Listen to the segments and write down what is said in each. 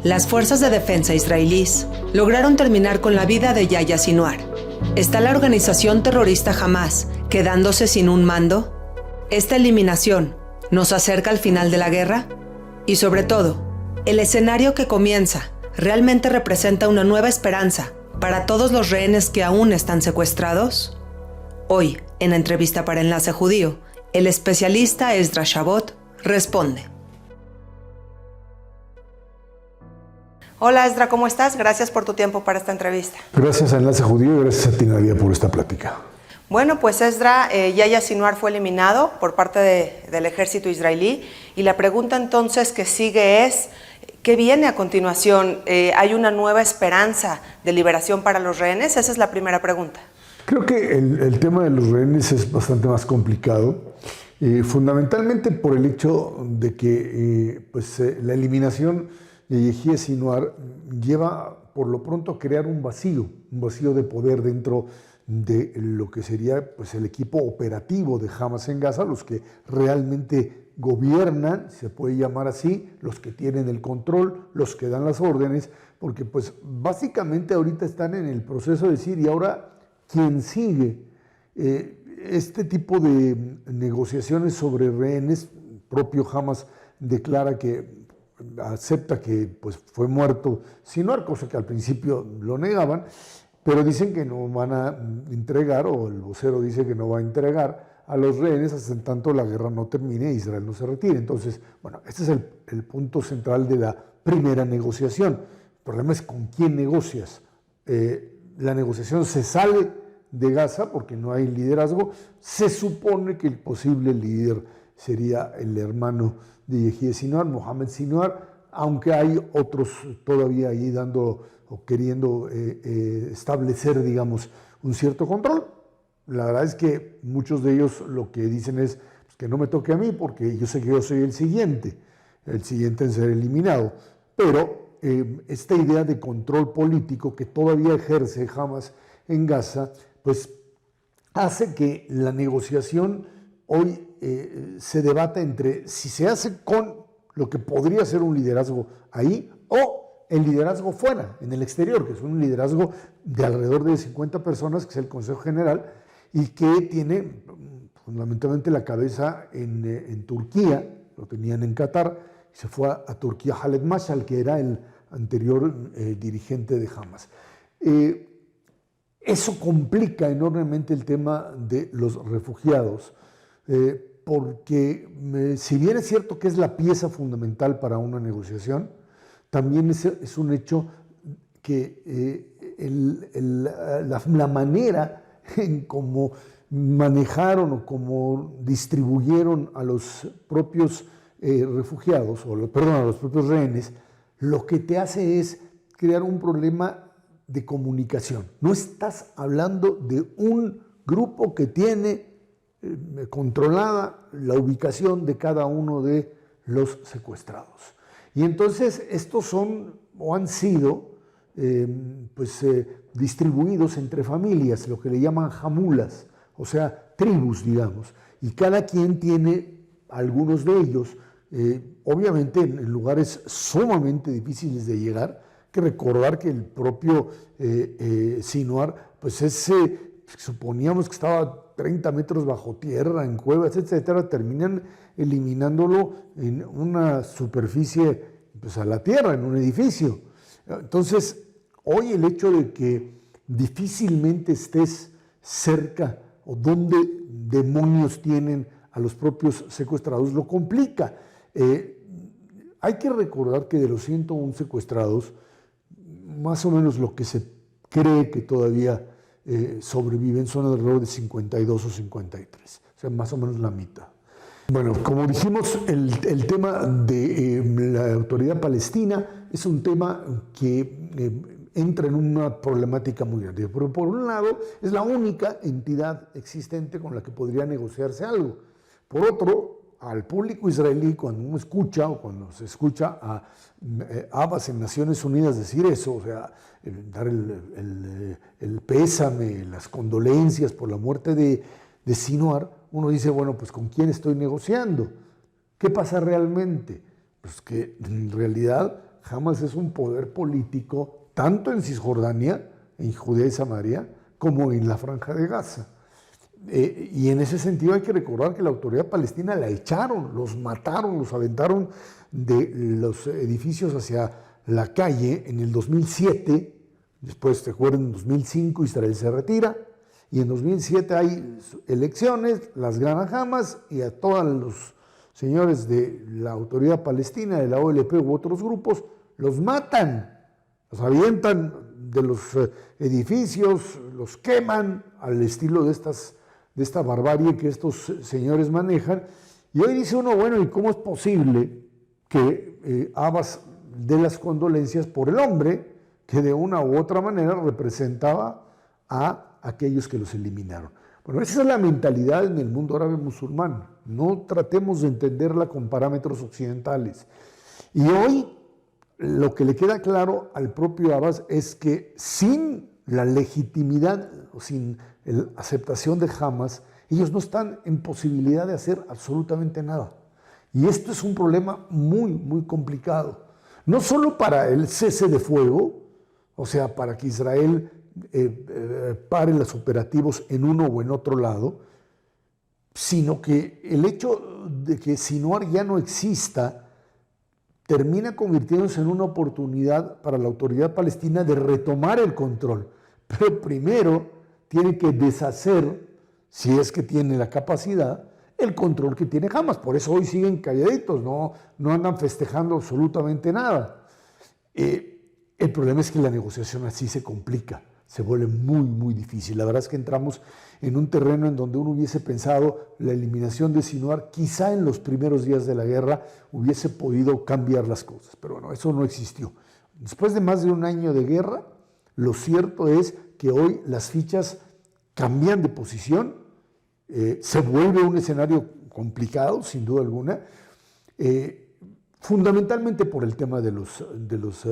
Las fuerzas de defensa israelíes lograron terminar con la vida de Yahya Sinwar. ¿Está la organización terrorista Hamás quedándose sin un mando? ¿Esta eliminación nos acerca al final de la guerra? Y sobre todo, ¿el escenario que comienza realmente representa una nueva esperanza para todos los rehenes que aún están secuestrados? Hoy, en Entrevista para Enlace Judío, el especialista Esdras Shabot responde. Hola Esdras, ¿cómo estás? Gracias por tu tiempo para esta entrevista. Gracias a Enlace Judío y gracias a ti, Nadia, por esta plática. Bueno, pues Esdras, Yahya Sinwar fue eliminado por parte del ejército israelí y la pregunta entonces que sigue es, ¿qué viene a continuación? ¿Hay una nueva esperanza de liberación para los rehenes? Esa es la primera pregunta. Creo que el tema de los rehenes es bastante más complicado, fundamentalmente por el hecho de que la eliminación de Yahya Sinwar lleva por lo pronto a crear un vacío de poder dentro de lo que sería el equipo operativo de Hamas en Gaza, los que realmente gobiernan, se puede llamar así, los que tienen el control, los que dan las órdenes, porque básicamente ahorita están en el proceso de decir, ¿y ahora quién sigue? Este tipo de negociaciones sobre rehenes, propio Hamas declara que acepta que fue muerto Sinwar, cosa que al principio lo negaban, pero dicen que no van a entregar, o el vocero dice que no va a entregar a los rehenes hasta en tanto la guerra no termine e Israel no se retire. Entonces, bueno, este es el punto central de la primera negociación. El problema es con quién negocias. La negociación se sale de Gaza porque no hay liderazgo. Se supone que el posible líder sería el hermano de Yahya Sinwar, Mohamed Sinwar, aunque hay otros todavía ahí dando o queriendo establecer, digamos, un cierto control. La verdad es que muchos de ellos lo que dicen es que no me toque a mí porque yo sé que yo soy el siguiente en ser eliminado. Pero esta idea de control político que todavía ejerce Hamas en Gaza, hace que la negociación hoy se debata entre si se hace con lo que podría ser un liderazgo ahí o el liderazgo fuera, en el exterior, que es un liderazgo de alrededor de 50 personas, que es el Consejo General, y que tiene fundamentalmente la cabeza en Turquía, lo tenían en Qatar, y se fue a Turquía Khaled Mashal, que era el anterior dirigente de Hamas. Eso complica enormemente el tema de los refugiados, porque si bien es cierto que es la pieza fundamental para una negociación, también es un hecho que la manera en cómo manejaron o cómo distribuyeron a los propios refugiados, a los propios rehenes, lo que te hace es crear un problema de comunicación. No estás hablando de un grupo que tiene controlada la ubicación de cada uno de los secuestrados. Y entonces estos son o han sido distribuidos entre familias, lo que le llaman hamulas, o sea, tribus, digamos, y cada quien tiene algunos de ellos, obviamente en lugares sumamente difíciles de llegar. Hay que recordar que el propio Sinwar, suponíamos que estaba 30 metros bajo tierra, en cuevas, etcétera, terminan eliminándolo en una superficie, a la tierra, en un edificio. Entonces, hoy el hecho de que difícilmente estés cerca o donde demonios tienen a los propios secuestrados lo complica. Hay que recordar que de los 101 secuestrados, más o menos lo que se cree que todavía sobreviven son alrededor de 52 o 53, o sea, más o menos la mitad. Bueno, como dijimos, el tema de la autoridad palestina es un tema que entra en una problemática muy grande. Pero por un lado, es la única entidad existente con la que podría negociarse algo. Por otro, al público israelí, cuando uno escucha o cuando se escucha a Abbas en Naciones Unidas decir eso, o sea, dar el pésame, las condolencias por la muerte de Sinwar, uno dice, bueno, pues ¿con quién estoy negociando? ¿Qué pasa realmente? Pues que en realidad Hamas es un poder político tanto en Cisjordania, en Judea y Samaria, como en la Franja de Gaza. Y en ese sentido hay que recordar que la autoridad palestina la echaron, los mataron, los aventaron de los edificios hacia la calle en el 2007. Después, te acuerdas, en 2005 Israel se retira y en 2007 hay elecciones, las gana Hamas y a todos los señores de la autoridad palestina, de la OLP u otros grupos, los matan, los avientan de los edificios, los queman al estilo de esta barbarie que estos señores manejan. Y hoy dice uno, bueno, ¿y cómo es posible que Abbas dé las condolencias por el hombre que de una u otra manera representaba a aquellos que los eliminaron? Bueno, esa es la mentalidad en el mundo árabe musulmán. No tratemos de entenderla con parámetros occidentales. Y hoy lo que le queda claro al propio Abbas es que sin la legitimidad o sin la aceptación de Hamas, ellos no están en posibilidad de hacer absolutamente nada. Y esto es un problema muy, muy complicado. No solo para el cese de fuego, o sea, para que Israel pare los operativos en uno o en otro lado, sino que el hecho de que Sinuar ya no exista termina convirtiéndose en una oportunidad para la autoridad palestina de retomar el control. Pero primero tiene que deshacer, si es que tiene la capacidad, el control que tiene Hamas. Por eso hoy siguen calladitos, no andan festejando absolutamente nada. El problema es que la negociación así se complica, se vuelve muy, muy difícil. La verdad es que entramos en un terreno en donde uno hubiese pensado la eliminación de Sinuar, quizá en los primeros días de la guerra hubiese podido cambiar las cosas, pero bueno, eso no existió. Después de más de un año de guerra, lo cierto es que hoy las fichas cambian de posición, se vuelve un escenario complicado, sin duda alguna, fundamentalmente por el tema de los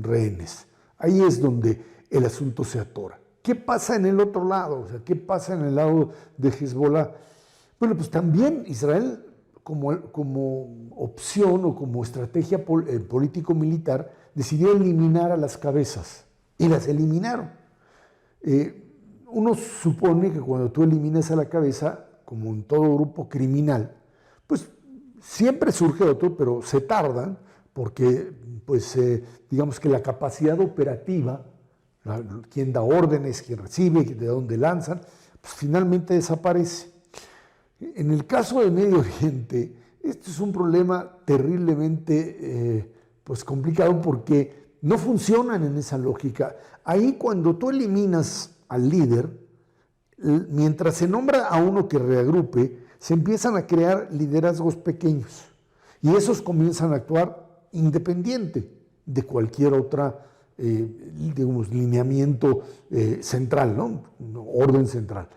rehenes. Ahí es donde el asunto se atora. ¿Qué pasa en el otro lado? O sea, ¿qué pasa en el lado de Hezbollah? Bueno, pues también Israel, como opción o como estrategia político-militar, decidió eliminar a las cabezas y las eliminaron. Uno supone que cuando tú eliminas a la cabeza, como en todo grupo criminal, pues siempre surge otro, pero se tardan porque, pues, digamos que la capacidad operativa, quien da órdenes, quien recibe, de dónde lanzan, pues finalmente desaparece. En el caso de Medio Oriente, esto es un problema terriblemente pues complicado porque no funcionan en esa lógica. Ahí cuando tú eliminas al líder, mientras se nombra a uno que reagrupe, se empiezan a crear liderazgos pequeños y esos comienzan a actuar independiente de cualquier otra digamos, lineamiento central, ¿no? Orden central.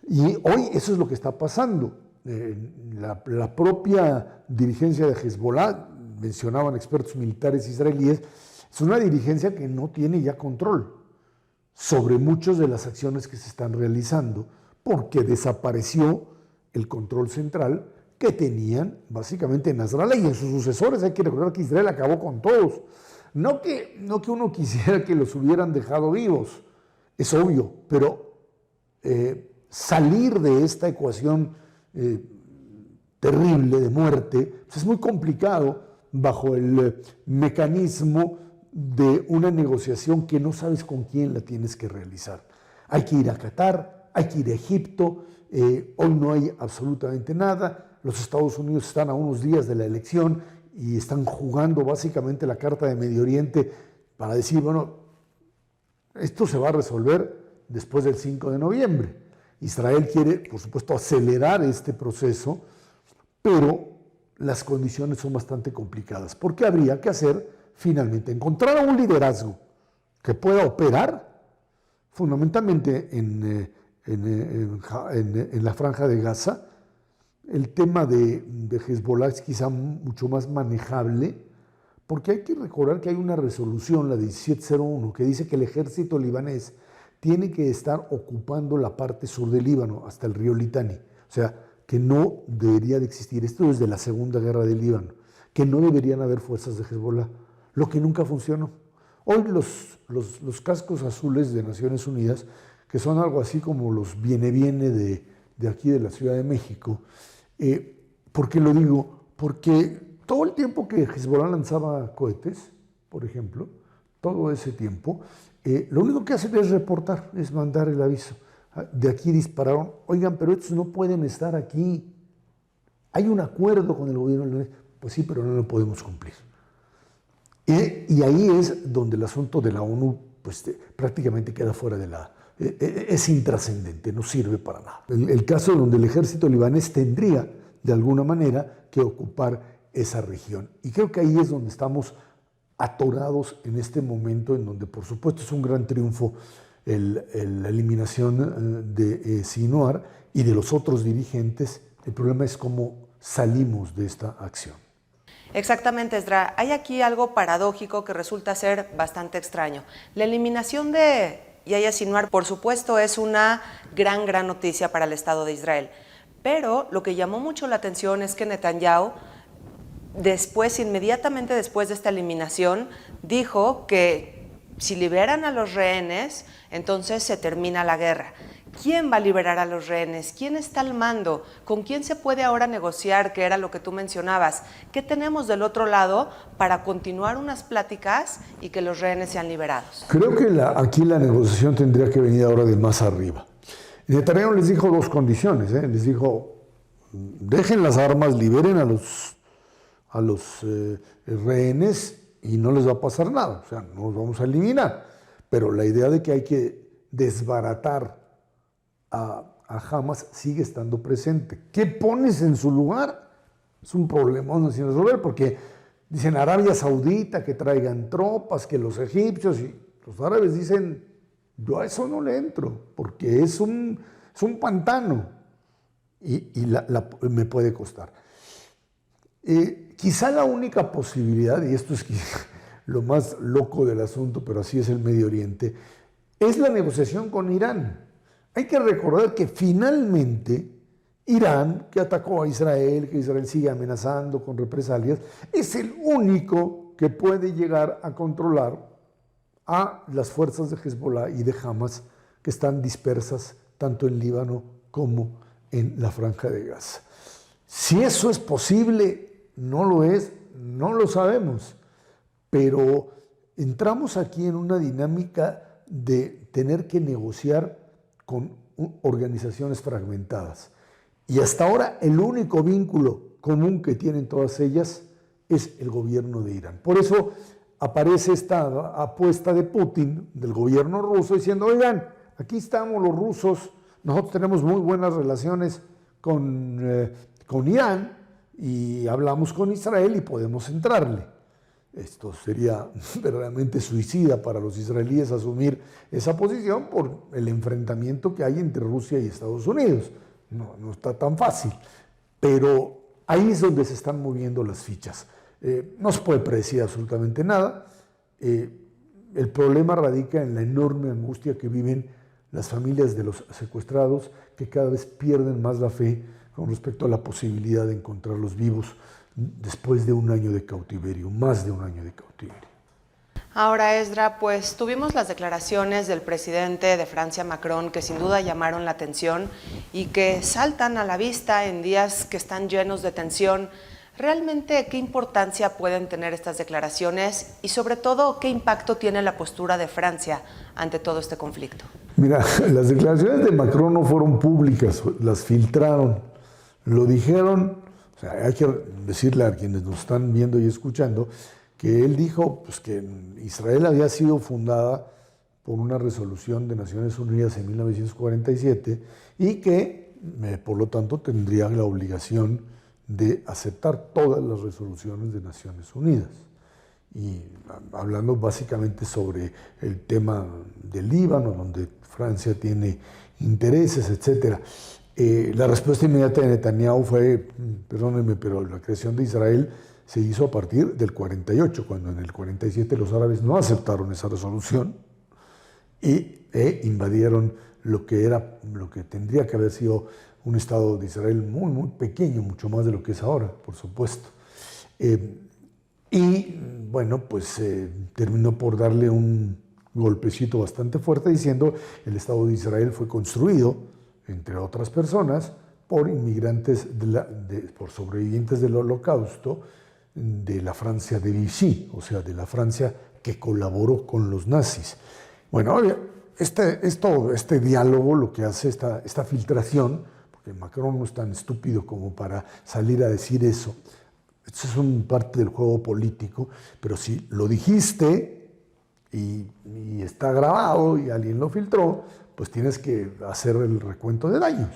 Y hoy eso es lo que está pasando. La propia dirigencia de Hezbollah, mencionaban expertos militares israelíes, es una dirigencia que no tiene ya control sobre muchas de las acciones que se están realizando, porque desapareció el control central que tenían básicamente Nasrallah y en sus sucesores. Hay que recordar que Israel acabó con todos. No que uno quisiera que los hubieran dejado vivos, es obvio, pero salir de esta ecuación terrible de muerte pues es muy complicado bajo el mecanismo de una negociación que no sabes con quién la tienes que realizar. Hay que ir a Qatar, hay que ir a Egipto, hoy no hay absolutamente nada, los Estados Unidos están a unos días de la elección y están jugando básicamente la carta de Medio Oriente para decir, bueno, esto se va a resolver después del 5 de noviembre. Israel quiere, por supuesto, acelerar este proceso, pero las condiciones son bastante complicadas, porque habría que hacer, finalmente, encontrar a un liderazgo que pueda operar fundamentalmente en la Franja de Gaza. El tema de Hezbollah es quizá mucho más manejable, porque hay que recordar que hay una resolución, la 1701, que dice que el ejército libanés tiene que estar ocupando la parte sur del Líbano, hasta el río Litani. O sea, que no debería de existir, esto desde la Segunda Guerra del Líbano, que no deberían haber fuerzas de Hezbollah. lo que nunca funcionó. Hoy los cascos azules de Naciones Unidas, que son algo así como los viene de aquí de la Ciudad de México, ¿por qué lo digo? Porque todo el tiempo que Hezbollah lanzaba cohetes, por ejemplo, todo ese tiempo, lo único que hacen es reportar, es mandar el aviso. De aquí dispararon, oigan, pero estos no pueden estar aquí. Hay un acuerdo con el gobierno, pues sí, pero no lo podemos cumplir. Y ahí es donde el asunto de la ONU pues, prácticamente queda fuera de la... es intrascendente, no sirve para nada. El caso donde el ejército libanés tendría, de alguna manera, que ocupar esa región. Y creo que ahí es donde estamos atorados en este momento, en donde por supuesto es un gran triunfo la eliminación de Sinwar y de los otros dirigentes. El problema es cómo salimos de esta acción. Exactamente, Esdra. Hay aquí algo paradójico que resulta ser bastante extraño. La eliminación de Yahya Sinwar, por supuesto, es una gran noticia para el Estado de Israel. Pero lo que llamó mucho la atención es que Netanyahu, inmediatamente después de esta eliminación, dijo que si liberan a los rehenes, entonces se termina la guerra. ¿Quién va a liberar a los rehenes? ¿Quién está al mando? ¿Con quién se puede ahora negociar? Que era lo que tú mencionabas. ¿Qué tenemos del otro lado para continuar unas pláticas y que los rehenes sean liberados? Creo que aquí la negociación tendría que venir ahora de más arriba. Netanyahu les dijo dos condiciones. Les dijo, dejen las armas, liberen a los rehenes y no les va a pasar nada. O sea, no los vamos a eliminar. Pero la idea de que hay que desbaratar a Hamas sigue estando presente. ¿Qué pones en su lugar? Es un problemón sin resolver, porque dicen Arabia Saudita que traigan tropas, que los egipcios, y los árabes dicen, yo a eso no le entro, porque es un pantano y me puede costar. Quizá la única posibilidad, y esto es lo más loco del asunto, pero así es el Medio Oriente, es la negociación con Irán. Hay que recordar que finalmente Irán, que atacó a Israel, que Israel sigue amenazando con represalias, es el único que puede llegar a controlar a las fuerzas de Hezbollah y de Hamas que están dispersas tanto en Líbano como en la Franja de Gaza. Si eso es posible, no lo es, no lo sabemos, pero entramos aquí en una dinámica de tener que negociar con organizaciones fragmentadas. Y hasta ahora el único vínculo común que tienen todas ellas es el gobierno de Irán. Por eso aparece esta apuesta de Putin, del gobierno ruso, diciendo, oigan, aquí estamos los rusos, nosotros tenemos muy buenas relaciones con Irán y hablamos con Israel y podemos entrarle. Esto sería verdaderamente suicida para los israelíes asumir esa posición por el enfrentamiento que hay entre Rusia y Estados Unidos. No está tan fácil, pero ahí es donde se están moviendo las fichas. No se puede predecir absolutamente nada. El problema radica en la enorme angustia que viven las familias de los secuestrados, que cada vez pierden más la fe con respecto a la posibilidad de encontrarlos vivos después de un año de cautiverio, más de un año de cautiverio. Ahora, Esdra, pues tuvimos las declaraciones del presidente de Francia, Macron, que sin duda llamaron la atención y que saltan a la vista en días que están llenos de tensión. ¿Realmente qué importancia pueden tener estas declaraciones y sobre todo qué impacto tiene la postura de Francia ante todo este conflicto? Mira, las declaraciones de Macron no fueron públicas, las filtraron, lo dijeron. O sea, hay que decirle a quienes nos están viendo y escuchando que él dijo pues, que Israel había sido fundada por una resolución de Naciones Unidas en 1947 y que, por lo tanto, tendría la obligación de aceptar todas las resoluciones de Naciones Unidas. Y hablando básicamente sobre el tema del Líbano, donde Francia tiene intereses, etcétera. La respuesta inmediata de Netanyahu fue, perdónenme, pero la creación de Israel se hizo a partir del 48, cuando en el 47 los árabes no aceptaron esa resolución e invadieron lo que tendría que haber sido un Estado de Israel muy, muy pequeño, mucho más de lo que es ahora, por supuesto. Y bueno, pues terminó por darle un golpecito bastante fuerte diciendo el Estado de Israel fue construido, entre otras personas, por inmigrantes, por sobrevivientes del Holocausto de la Francia de Vichy, o sea, de la Francia que colaboró con los nazis. Bueno, este diálogo lo que hace, esta filtración, porque Macron no es tan estúpido como para salir a decir eso, esto es parte del juego político, pero si lo dijiste y está grabado y alguien lo filtró, pues tienes que hacer el recuento de daños.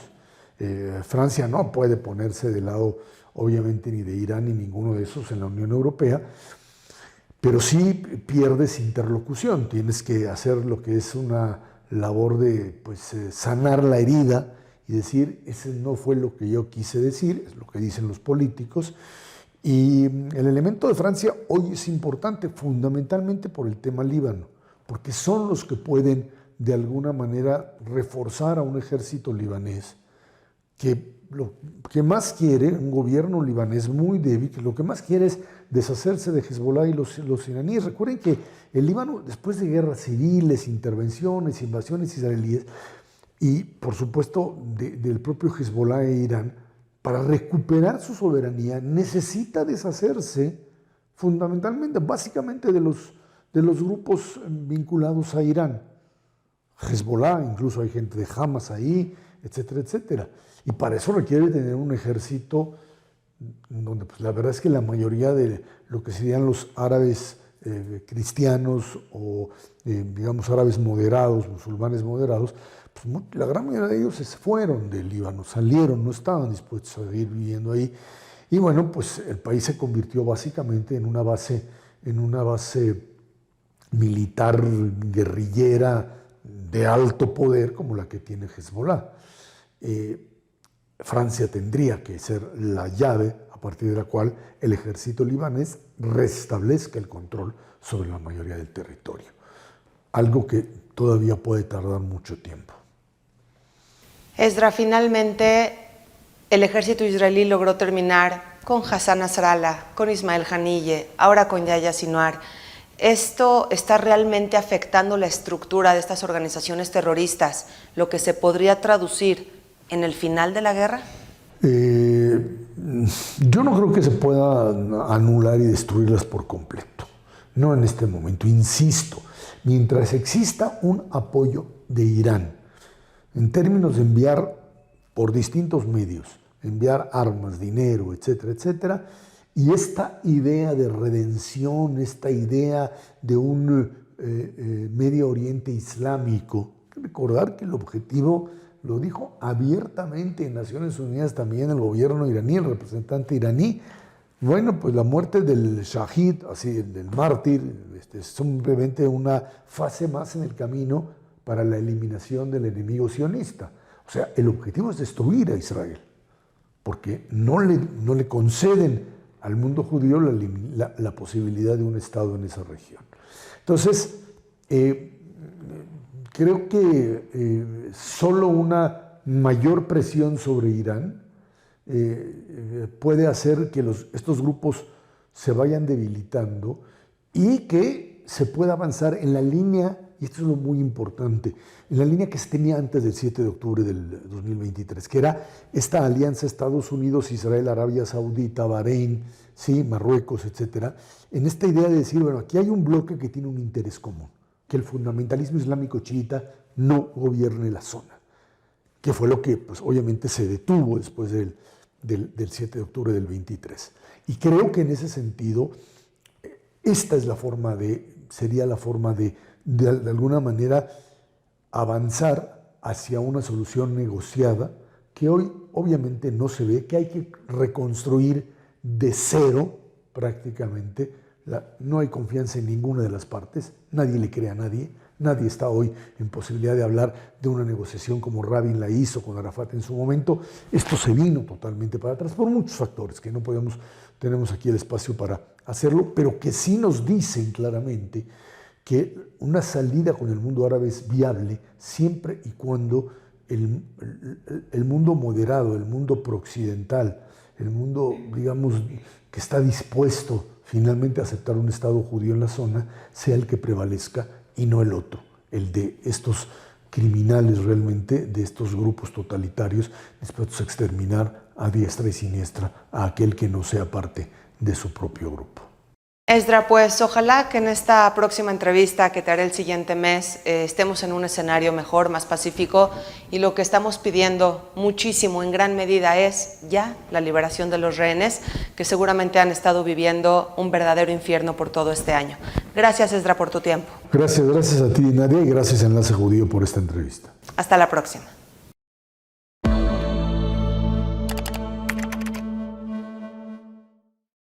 Francia no puede ponerse del lado, obviamente, ni de Irán ni ninguno de esos en la Unión Europea, pero sí pierdes interlocución. Tienes que hacer lo que es una labor de sanar la herida y decir, ese no fue lo que yo quise decir, es lo que dicen los políticos. Y el elemento de Francia hoy es importante fundamentalmente por el tema Líbano, porque son los que pueden de alguna manera reforzar a un ejército libanés que lo que más quiere, un gobierno libanés muy débil, que lo que más quiere es deshacerse de Hezbollah y los iraníes. Recuerden que el Líbano, después de guerras civiles, intervenciones, invasiones israelíes, y por supuesto del propio Hezbollah e Irán, para recuperar su soberanía necesita deshacerse fundamentalmente, básicamente de los grupos vinculados a Irán. Hezbollah, incluso hay gente de Hamas ahí, etcétera, etcétera. Y para eso requiere tener un ejército donde pues, la verdad es que la mayoría de lo que serían los árabes cristianos o digamos árabes moderados, musulmanes moderados, pues la gran mayoría de ellos se fueron del Líbano, salieron, no estaban dispuestos a seguir viviendo ahí. Y bueno, pues el país se convirtió básicamente en una base militar guerrillera de alto poder como la que tiene Hezbollah. Francia tendría que ser la llave a partir de la cual el ejército libanés restablezca el control sobre la mayoría del territorio. Algo que todavía puede tardar mucho tiempo. Esdra, finalmente el ejército israelí logró terminar con Hassan Nasrallah, con Ismael Haniyeh, ahora con Yahya Sinwar. ¿Esto está realmente afectando la estructura de estas organizaciones terroristas, lo que se podría traducir en el final de la guerra? Yo no creo que se pueda anular y destruirlas por completo. No en este momento. Insisto, mientras exista un apoyo de Irán, en términos de enviar por distintos medios, enviar armas, dinero, etcétera, etcétera, y esta idea de redención, esta idea de un Medio Oriente islámico, hay que recordar que el objetivo lo dijo abiertamente en Naciones Unidas también el gobierno iraní, el representante iraní. Bueno, pues la muerte del Shahid, así del mártir, es simplemente una fase más en el camino para la eliminación del enemigo sionista. O sea, el objetivo es destruir a Israel, porque no le conceden al mundo judío la posibilidad de un Estado en esa región. Entonces, creo que solo una mayor presión sobre Irán puede hacer que estos grupos se vayan debilitando y que se pueda avanzar en la línea, y esto es lo muy importante, en la línea que se tenía antes del 7 de octubre del 2023, que era esta alianza Estados Unidos, Israel, Arabia Saudita, Bahrein, ¿sí? Marruecos, etcétera, en esta idea de decir, bueno, aquí hay un bloque que tiene un interés común, que el fundamentalismo islámico chiita no gobierne la zona, que fue lo que pues, obviamente se detuvo después del 7 de octubre del 23. Y creo que en ese sentido, esta es sería la forma de alguna manera avanzar hacia una solución negociada que hoy obviamente no se ve, que hay que reconstruir de cero prácticamente. No hay confianza en ninguna de las partes, nadie le cree a nadie, nadie está hoy en posibilidad de hablar de una negociación como Rabin la hizo con Arafat en su momento. Esto se vino totalmente para atrás por muchos factores que no tenemos aquí el espacio para hacerlo, pero que sí nos dicen claramente que una salida con el mundo árabe es viable siempre y cuando el mundo moderado, el mundo prooccidental, el mundo, digamos, que está dispuesto finalmente aceptar un Estado judío en la zona sea el que prevalezca y no el otro, el de estos criminales realmente, de estos grupos totalitarios dispuestos a exterminar a diestra y siniestra a aquel que no sea parte de su propio grupo. Esdra, pues ojalá que en esta próxima entrevista que te haré el siguiente mes estemos en un escenario mejor, más pacífico, y lo que estamos pidiendo muchísimo, en gran medida, es ya la liberación de los rehenes que seguramente han estado viviendo un verdadero infierno por todo este año. Gracias, Esdra, por tu tiempo. Gracias a ti, Nadia, y gracias a Enlace Judío por esta entrevista. Hasta la próxima.